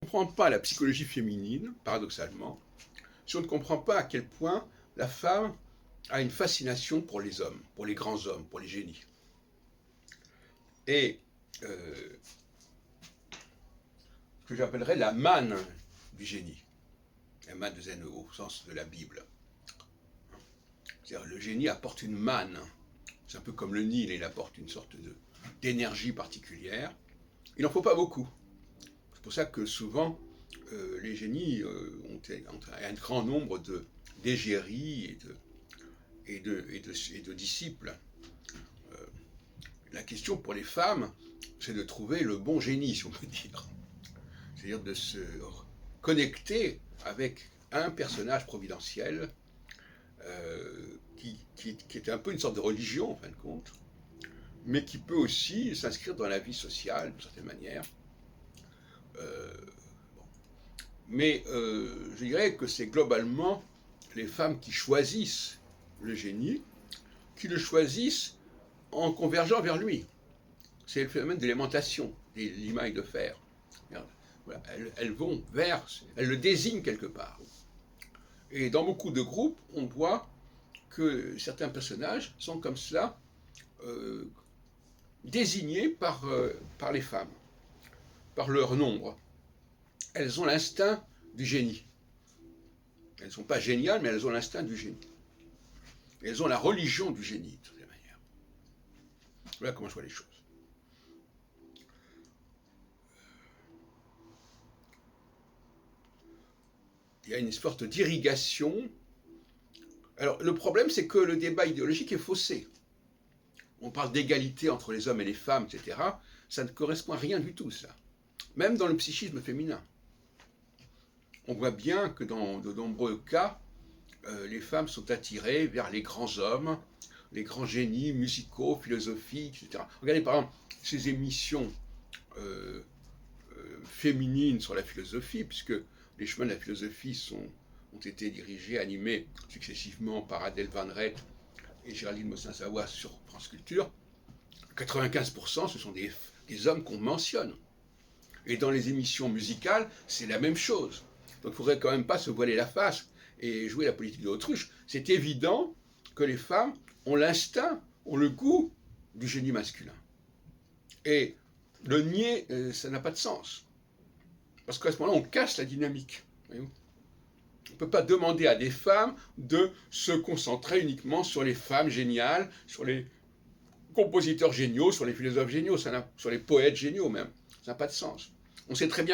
comprend pas la psychologie féminine, paradoxalement, si on ne comprend pas à quel point la femme a une fascination pour les hommes, pour les grands hommes, pour les génies. Et ce que j'appellerais la manne du génie, la manne de Zen au sens de la Bible. C'est-à-dire le génie apporte une manne, c'est un peu comme le Nil, il apporte une sorte d'énergie particulière. Il n'en faut pas beaucoup. C'est pour ça que souvent, les génies ont un grand nombre d'égéries et de disciples. La question pour les femmes, c'est de trouver le bon génie, si on peut dire. C'est-à-dire de se connecter avec un personnage providentiel qui est un peu une sorte de religion, en fin de compte, mais qui peut aussi s'inscrire dans la vie sociale, d'une certaine manière. Mais je dirais que c'est globalement les femmes qui choisissent le génie, qui le choisissent en convergeant vers lui. C'est le phénomène de l'aimantation, l'imaille de fer. Voilà, elles vont vers, elles le désignent quelque part. Et dans beaucoup de groupes, on voit que certains personnages sont comme cela désignés par les femmes, par leur nombre. Elles ont l'instinct du génie. Elles ne sont pas géniales, mais elles ont l'instinct du génie. Et elles ont la religion du génie, de toute manière. Voilà comment je vois les choses. Il y a une sorte d'irrigation. Alors, le problème, c'est que le débat idéologique est faussé. On parle d'égalité entre les hommes et les femmes, etc. Ça ne correspond à rien du tout, ça. Même dans le psychisme féminin. On voit bien que dans de nombreux cas, les femmes sont attirées vers les grands hommes, les grands génies musicaux, philosophiques, etc. Regardez par exemple ces émissions féminines sur la philosophie, puisque les chemins de la philosophie ont été dirigés, animés successivement par Adèle Van Rett et Géraldine Mossin-Savoie sur France Culture. 95% ce sont des hommes qu'on mentionne. Et dans les émissions musicales, c'est la même chose. Donc il ne faudrait quand même pas se voiler la face et jouer la politique de l'autruche. C'est évident que les femmes ont l'instinct, ont le goût du génie masculin. Et le nier, ça n'a pas de sens. Parce qu'à ce moment-là, on casse la dynamique. Voyez-vous ? On ne peut pas demander à des femmes de se concentrer uniquement sur les femmes géniales, sur les compositeurs géniaux, sur les philosophes géniaux, sur les poètes géniaux même. Ça n'a pas de sens. On sait très bien